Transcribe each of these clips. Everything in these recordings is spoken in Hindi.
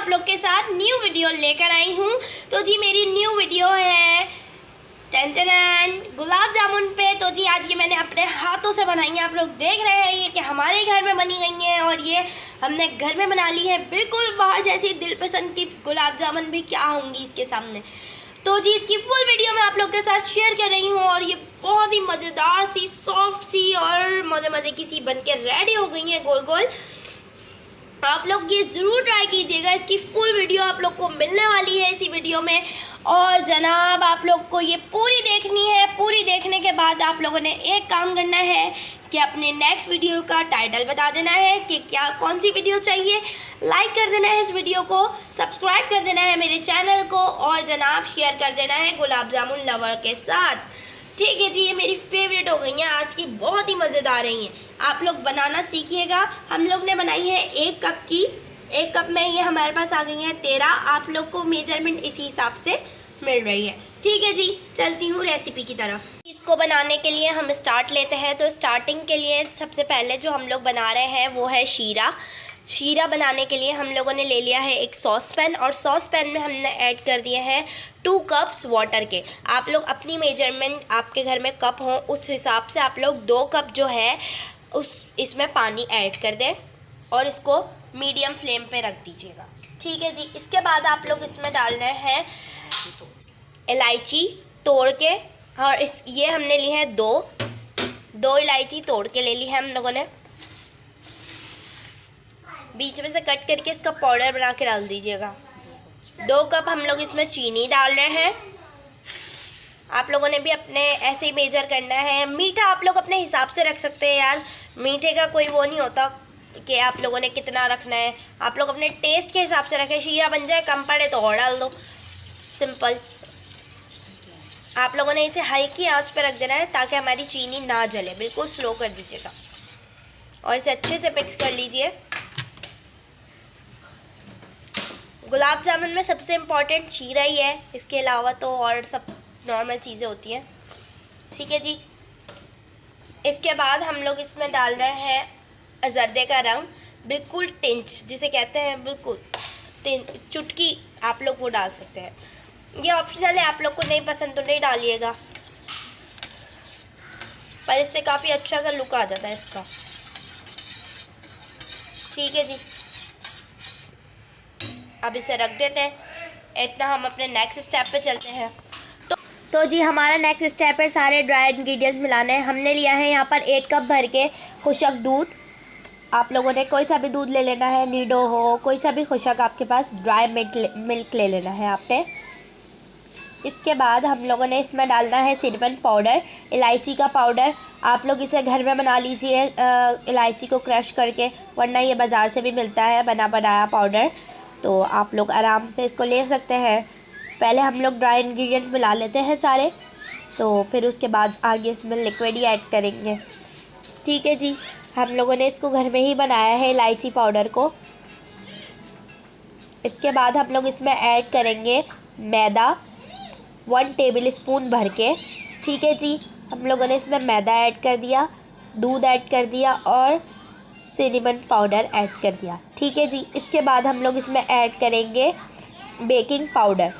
आप लोग के साथ न्यू वीडियो लेकर आई हूँ। तो जी मेरी न्यू वीडियो है टेंटन गुलाब जामुन पे। तो जी आज ये मैंने अपने हाथों से बनाई है। आप लोग देख रहे हैं ये कि हमारे घर में बनी गई हैं और ये हमने घर में बना ली है। बिल्कुल बाहर जैसी दिल पसंद की गुलाब जामुन भी क्या होंगी इसके सामने। तो जी इसकी फुल वीडियो मैं आप लोग के साथ शेयर कर रही हूँ और ये बहुत ही मज़ेदार सी, सॉफ्ट सी और मज़े मज़े की सी बन के रेडी हो गई हैं गोल गोल। आप लोग ये ज़रूर ट्राई कीजिएगा। इसकी फुल वीडियो आप लोग को मिलने वाली है इसी वीडियो में। और जनाब आप लोग को ये पूरी देखनी है। पूरी देखने के बाद आप लोगों ने एक काम करना है कि अपने नेक्स्ट वीडियो का टाइटल बता देना है कि क्या कौन सी वीडियो चाहिए। लाइक कर देना है इस वीडियो को, सब्सक्राइब कर देना है मेरे चैनल को और जनाब शेयर कर देना है गुलाब जामुन लवर के साथ। ठीक है जी, ये मेरी फेवरेट हो गई हैं आज की, बहुत ही मज़ेदार रही हैं। आप लोग बनाना सीखिएगा। हम लोग ने बनाई है 1 कप की। 1 कप में ये हमारे पास आ गई हैं 13। आप लोग को मेजरमेंट इसी हिसाब से मिल रही है। ठीक है जी, चलती हूँ रेसिपी की तरफ। इसको बनाने के लिए हम स्टार्ट लेते हैं। तो स्टार्टिंग के लिए सबसे पहले जो हम लोग बना रहे हैं वो है शीरा। शीरा बनाने के लिए हम लोगों ने ले लिया है एक सॉस पैन और सॉस पैन में हमने ऐड कर दिए हैं 2 कप्स वाटर के। आप लोग अपनी मेजरमेंट, आपके घर में कप हो उस हिसाब से आप लोग 2 कप जो है इसमें पानी ऐड कर दें और इसको मीडियम फ्लेम पे रख दीजिएगा। ठीक है जी, इसके बाद आप लोग इसमें डालना है इलायची तोड़ के। और ये हमने ली है 2 इलायची तोड़ के ले ली है हम लोगों ने। बीच में से कट करके इसका पाउडर बना के डाल दीजिएगा। 2 कप हम लोग इसमें चीनी डाल रहे हैं। आप लोगों ने भी अपने ऐसे ही मेजर करना है। मीठा आप लोग अपने हिसाब से रख सकते हैं यार, मीठे का कोई वो नहीं होता कि आप लोगों ने कितना रखना है। आप लोग अपने टेस्ट के हिसाब से रखें। शीरा बन जाए कम पड़े तो और डाल दो, सिंपल। आप लोगों ने इसे हल्की आंच पे रख देना है ताकि हमारी चीनी ना जले। बिल्कुल स्लो कर दीजिएगा और इसे अच्छे से मिक्स कर लीजिए। गुलाब जामुन में सबसे इम्पॉर्टेंट शीरा ही है, इसके अलावा तो और सब नॉर्मल चीज़ें होती हैं। ठीक है जी, इसके बाद हम लोग इसमें डाल रहे हैं जर्दे का रंग, बिल्कुल टिंच जिसे कहते हैं, बिल्कुल चुटकी आप लोग वो डाल सकते हैं। ये ऑप्शनल है, आप लोग को नहीं पसंद तो नहीं डालिएगा, पर इससे काफ़ी अच्छा सा लुक आ जाता है इसका। ठीक है जी, अब इसे रख देते हैं। इतना हम अपने नेक्स्ट स्टेप पे चलते हैं। तो जी हमारा नेक्स्ट स्टेप है सारे ड्राई इंग्रेडिएंट्स मिलाने हैं। हमने लिया है यहाँ पर 1 कप भर के खुशक दूध। आप लोगों ने कोई सा भी दूध ले लेना है, नीडो हो, कोई सा भी खुशक आपके पास, ड्राई मिल्क ले लेना है आपने। इसके बाद हम लोगों ने इसमें डालना है सिनेमन पाउडर, इलायची का पाउडर। आप लोग इसे घर में बना लीजिए इलायची को क्रश करके, वरना ये बाज़ार से भी मिलता है बना बनाया पाउडर, तो आप लोग आराम से इसको ले सकते हैं। पहले हम लोग ड्राई इंग्रेडिएंट्स मिला लेते हैं सारे, तो फिर उसके बाद आगे इसमें लिक्विड ही ऐड करेंगे। ठीक है जी, हम लोगों ने इसको घर में ही बनाया है इलायची पाउडर को। इसके बाद हम लोग इसमें ऐड करेंगे मैदा 1 टेबल स्पून भर के। ठीक है जी, हम लोगों ने इसमें मैदा ऐड कर दिया, दूध ऐड कर दिया और सिनेमन पाउडर ऐड कर दिया। ठीक है जी, इसके बाद हम लोग इसमें ऐड करेंगे बेकिंग पाउडर।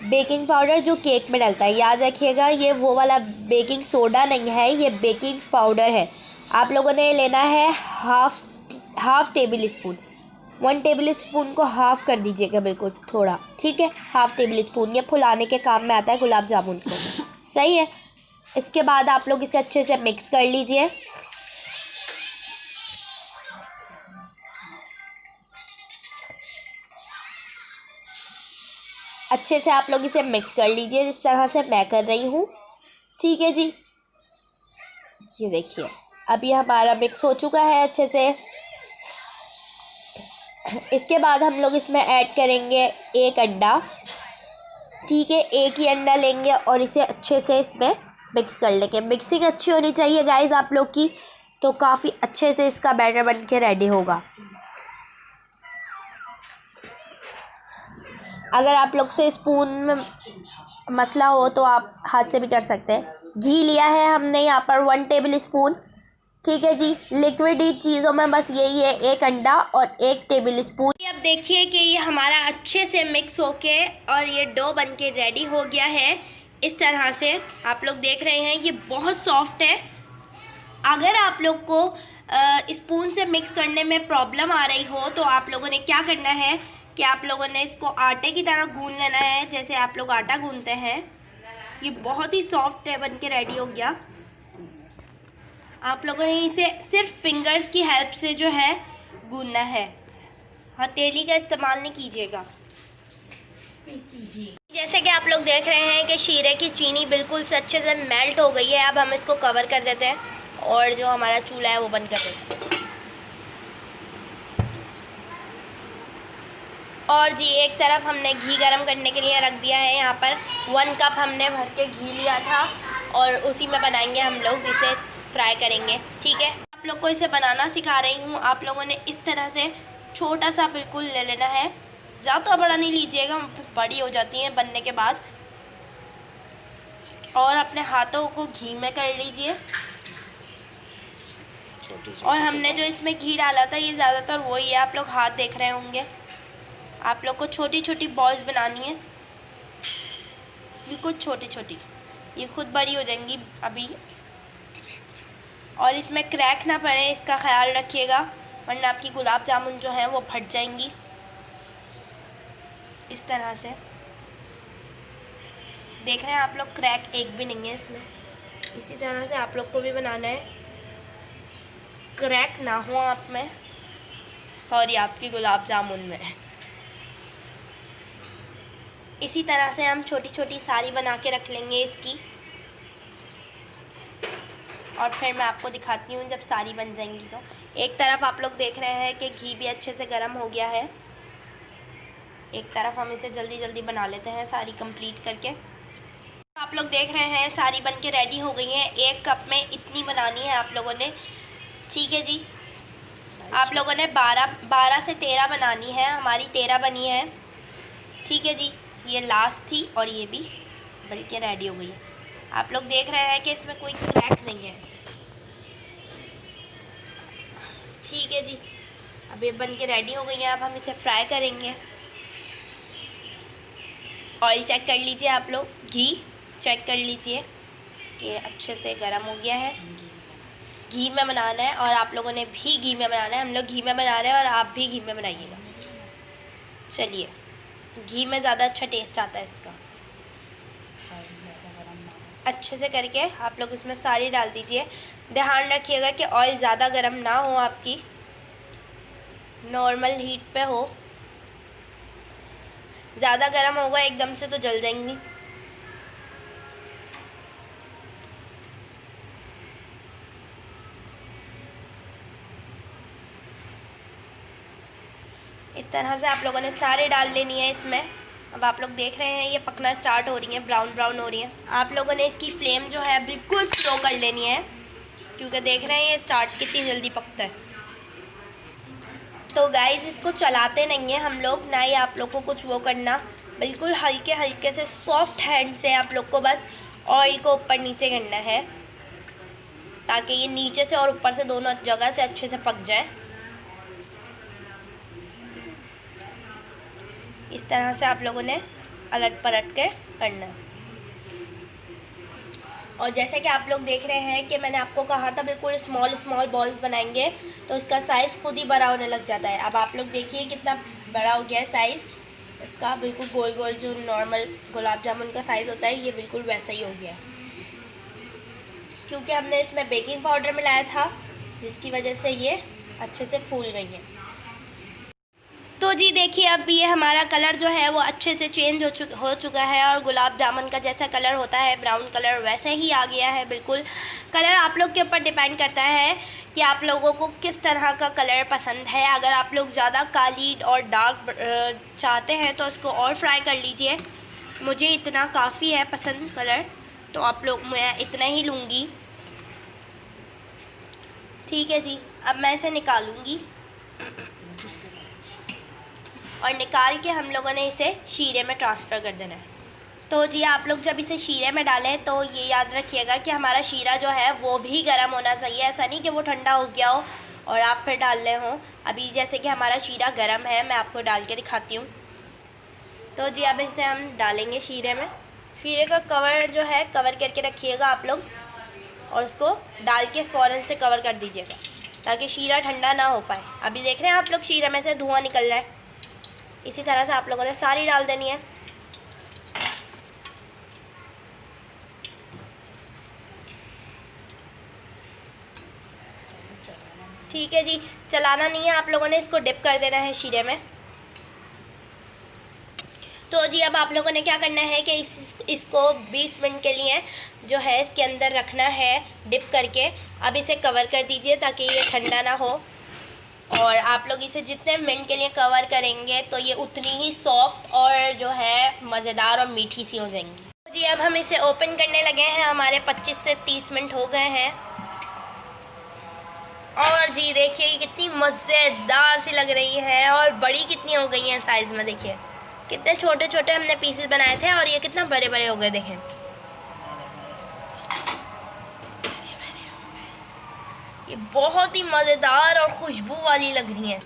बेकिंग पाउडर जो केक में डलता है, याद रखिएगा ये वो वाला बेकिंग सोडा नहीं है, ये बेकिंग पाउडर है। आप लोगों ने लेना है half table spoon. 1 table spoon को हाफ़ कर दीजिएगा, बिल्कुल थोड़ा। ठीक है, हाफ टेबल स्पून, ये फुलाने के काम में आता है गुलाब जामुन को। सही है। इसके बाद आप लोग इसे अच्छे से मिक्स कर लीजिए। अच्छे से आप लोग इसे मिक्स कर लीजिए जिस तरह से मैं कर रही हूँ। ठीक है जी, ये देखिए अब ये हमारा मिक्स हो चुका है अच्छे से। इसके बाद हम लोग इसमें ऐड करेंगे 1 अंडा। ठीक है, 1 ही अंडा लेंगे और इसे अच्छे से इसमें मिक्स कर लेंगे। मिक्सिंग अच्छी होनी चाहिए गाइस आप लोग की, तो काफ़ी अच्छे से इसका बैटर बन के रेडी होगा। अगर आप लोग से स्पून में मसला हो तो आप हाथ से भी कर सकते हैं। घी लिया है हमने यहाँ पर 1 टेबल स्पून। ठीक है जी। लिक्विड चीज़ों में बस यही है, एक अंडा और 1 टेबल स्पून। अब देखिए कि ये हमारा अच्छे से मिक्स होके और ये डो बन के रेडी हो गया है। इस तरह से आप लोग देख रहे हैं ये बहुत सॉफ्ट है। अगर आप लोग को स्पून से मिक्स करने में प्रॉब्लम आ रही हो तो आप लोगों ने क्या करना है कि आप लोगों ने इसको आटे की तरह गूंद लेना है, जैसे आप लोग आटा गूंदते हैं। ये बहुत ही सॉफ्ट है, बन के रेडी हो गया। आप लोगों ने इसे सिर्फ फिंगर्स की हेल्प से जो है गूंदना है, हथेली का इस्तेमाल नहीं कीजिएगा। जैसे कि आप लोग देख रहे हैं कि शीरे की चीनी बिल्कुल से अच्छे से मेल्ट हो गई है। अब हम इसको कवर कर देते हैं और जो हमारा चूल्हा है वो बंद कर देते हैं। और जी एक तरफ हमने घी गरम करने के लिए रख दिया है। यहाँ पर 1 कप हमने भर के घी लिया था और उसी में बनाएंगे हम लोग, इसे फ्राई करेंगे। ठीक है, आप लोग को इसे बनाना सिखा रही हूँ। आप लोगों ने इस तरह से छोटा सा बिल्कुल ले लेना है, ज़्यादा बड़ा नहीं लीजिएगा, बड़ी हो जाती हैं बनने के बाद। और अपने हाथों को घी में कर लीजिए। और हमने जो इसमें घी डाला था ये ज़्यादातर वही है, आप लोग हाथ देख रहे होंगे। आप लोग को छोटी छोटी बॉल्स बनानी है, बिल्कुल छोटी छोटी, ये खुद बड़ी हो जाएंगी अभी। और इसमें क्रैक ना पड़े, इसका ख्याल रखिएगा, वरना आपकी गुलाब जामुन जो है वो फट जाएंगी। इस तरह से देख रहे हैं आप लोग, क्रैक एक भी नहीं है इसमें। इसी तरह से आप लोग को भी बनाना है, क्रैक ना हो आप में, सॉरी आपकी गुलाब जामुन में। इसी तरह से हम छोटी छोटी सारी बना के रख लेंगे इसकी, और फिर मैं आपको दिखाती हूँ जब सारी बन जाएंगी। तो एक तरफ आप लोग देख रहे हैं कि घी भी अच्छे से गर्म हो गया है। एक तरफ हम इसे जल्दी जल्दी बना लेते हैं सारी कंप्लीट करके। आप लोग देख रहे हैं सारी बन के रेडी हो गई हैं। 1 कप में इतनी बनानी है आप लोगों ने। ठीक है जी, आप लोगों ने 12 से 13 बनानी है, हमारी 13 बनी है। ठीक है जी, ये लास्ट थी और ये भी बन के रेडी हो गई है। आप लोग देख रहे हैं कि इसमें कोई क्रैक नहीं है। ठीक है जी, अब ये बन के रेडी हो गई है। अब हम इसे फ्राई करेंगे। ऑयल चेक कर लीजिए आप लोग, घी चेक कर लीजिए कि अच्छे से गर्म हो गया है। घी में बनाना है और आप लोगों ने भी घी में बनाना है। हम लोग घी में बना रहे हैं और आप भी घी में बनाइएगा। चलिए, घी में ज़्यादा अच्छा टेस्ट आता है इसका। अच्छे से करके आप लोग इसमें सारी डाल दीजिए। ध्यान रखिएगा कि ऑयल ज़्यादा गर्म ना हो, आपकी नॉर्मल हीट पे हो। ज़्यादा गर्म होगा एकदम से तो जल जाएंगी। इस तरह से आप लोगों ने सारे डाल लेनी है इसमें। अब आप लोग देख रहे हैं ये पकना स्टार्ट हो रही है, ब्राउन ब्राउन हो रही है। आप लोगों ने इसकी फ्लेम जो है बिल्कुल स्लो कर लेनी है, क्योंकि देख रहे हैं ये स्टार्ट कितनी जल्दी पकता है। तो गाइस इसको चलाते नहीं है हम लोग, ना ही आप लोग को कुछ वो करना, बिल्कुल हल्के हल्के से सॉफ्ट हैंड से आप लोग को बस ऑयल को ऊपर नीचे करना है, ताकि ये नीचे से और ऊपर से दोनों जगह से अच्छे से पक जाए। इस तरह से आप लोगों ने अलट पलट के करना है। और जैसे कि आप लोग देख रहे हैं कि मैंने आपको कहा था बिल्कुल स्मॉल स्मॉल बॉल्स बनाएंगे तो इसका साइज़ खुद ही बड़ा होने लग जाता है। अब आप लोग देखिए कितना बड़ा हो गया है साइज़ इसका, बिल्कुल गोल गोल जो नॉर्मल गुलाब जामुन का साइज़ होता है ये बिल्कुल वैसा ही हो गया, क्योंकि हमने इसमें बेकिंग पाउडर मिलाया था, जिसकी वजह से ये अच्छे से फूल गई है। तो जी देखिए अब ये हमारा कलर जो है वो अच्छे से चेंज हो चुका है और गुलाब जामुन का जैसा कलर होता है ब्राउन कलर वैसे ही आ गया है। बिल्कुल कलर आप लोग के ऊपर डिपेंड करता है कि आप लोगों को किस तरह का कलर पसंद है। अगर आप लोग ज़्यादा काली और डार्क चाहते हैं तो इसको और फ्राई कर लीजिए। मुझे इतना काफ़ी है पसंद कलर, तो आप लोग मैं इतना ही लूँगी। ठीक है जी, अब मैं इसे निकालूँगी और निकाल के हम लोगों ने इसे शीरे में ट्रांसफ़र कर देना है। तो जी आप लोग जब इसे शीरे में डालें तो ये याद रखिएगा कि हमारा शीरा जो है वो भी गर्म होना चाहिए, ऐसा नहीं कि वो ठंडा हो गया हो और आप फिर डाल रहे हो। अभी जैसे कि हमारा शीरा गर्म है, मैं आपको डाल के दिखाती हूँ। तो जी अब इसे हम डालेंगे शीरे में। शीरे का कवर जो है कवर करके रखिएगा आप लोग, और उसको डाल के फ़ौरन से कवर कर दीजिएगा ताकि शीरा ठंडा ना हो पाए। अभी देख रहे हैं आप लोग शीरे में से धुआं निकल रहा है। इसी तरह से आप लोगों ने सारी डाल देनी है। ठीक है जी, चलाना नहीं है, आप लोगों ने इसको डिप कर देना है शीरे में। तो जी अब आप लोगों ने क्या करना है कि इसको 20 मिनट के लिए जो है इसके अंदर रखना है डिप करके। अब इसे कवर कर दीजिए ताकि ये ठंडा ना हो, और आप लोग इसे जितने मिनट के लिए कवर करेंगे तो ये उतनी ही सॉफ्ट और जो है मज़ेदार और मीठी सी हो जाएंगी। तो जी अब हम इसे ओपन करने लगे हैं। हमारे 25 से 30 मिनट हो गए हैं, और जी देखिए ये कितनी मज़ेदार सी लग रही है, और बड़ी कितनी हो गई हैं साइज़ में। देखिए कितने छोटे छोटे हमने पीसेस बनाए थे और ये कितना बड़े बड़े हो गए। देखें ये बहुत ही मज़ेदार और खुशबू वाली लग रही हैं।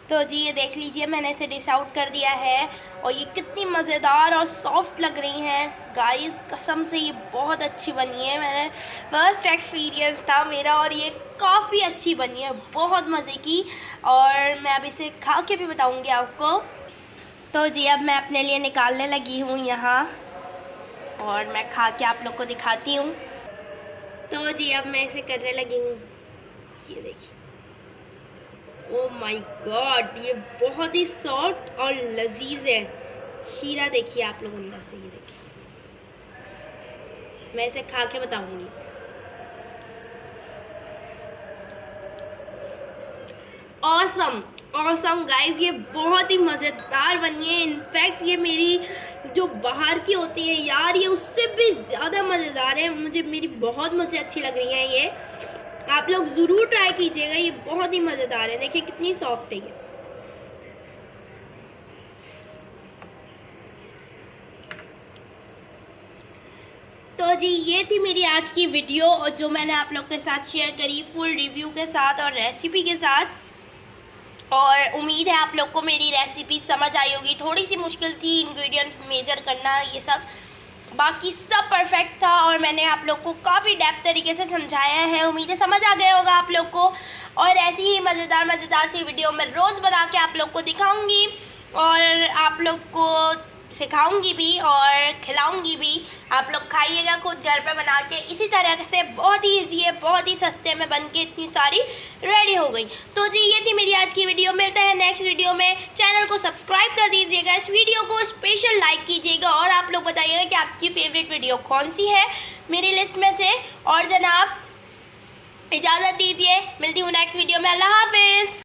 तो जी ये देख लीजिए मैंने इसे डिश आउट कर दिया है, और ये कितनी मज़ेदार और सॉफ्ट लग रही हैं गाइस। कसम से ये बहुत अच्छी बनी है, मैंने फर्स्ट एक्सपीरियंस था मेरा, और ये काफ़ी अच्छी बनी है, बहुत मज़े की। और मैं अब इसे खा के भी बताऊंगी आपको। तो जी अब मैं अपने लिए निकालने लगी हूँ यहाँ, और मैं खा के आप लोग को दिखाती हूँ। तो जी अब मैं इसे करने लगी हूँ। ये देखिए, ओह माय गॉड, ये बहुत ही सॉफ्ट और लजीज है। शीरा देखिए आप लोग अंदर से, ये देखिए। मैं इसे खा के बताऊंगी। ऑसम ऑसम गाइस, ये बहुत ही मज़ेदार बनी है। इनफैक्ट ये मेरी जो बाहर की होती है यार, ये उससे भी ज़्यादा मज़ेदार है। मुझे अच्छी लग रही है ये। आप लोग ज़रूर ट्राई कीजिएगा, ये बहुत ही मज़ेदार है। देखिए कितनी सॉफ्ट है ये। तो जी ये थी मेरी आज की वीडियो, और जो मैंने आप लोग के साथ शेयर करी फुल रिव्यू के साथ और रेसिपी के साथ। और उम्मीद है आप लोग को मेरी रेसिपी समझ आई होगी। थोड़ी सी मुश्किल थी इंग्रेडिएंट मेजर करना, ये सब, बाकी सब परफेक्ट था, और मैंने आप लोग को काफ़ी डेप्थ तरीके से समझाया है। उम्मीद है समझ आ गया होगा आप लोग को। और ऐसी ही मज़ेदार सी वीडियो मैं रोज़ बना के आप लोग को दिखाऊंगी, और आप लोग को सिखाऊंगी भी और खिलाऊंगी भी। आप लोग खाइएगा खुद घर पे बना के। इसी तरह से बहुत ही ईजी है, बहुत ही सस्ते में बन के इतनी सारी रेडी हो गई। तो जी ये थी मेरी आज की वीडियो। मिलते हैं नेक्स्ट वीडियो में। चैनल को सब्सक्राइब कर दीजिएगा, इस वीडियो को स्पेशल लाइक कीजिएगा, और आप लोग बताइएगा कि आपकी फेवरेट वीडियो कौन सी है मेरी लिस्ट में से। और जनाब इजाज़त दीजिए, मिलती हूँ नेक्स्ट वीडियो में। अल्लाह हाफिज़।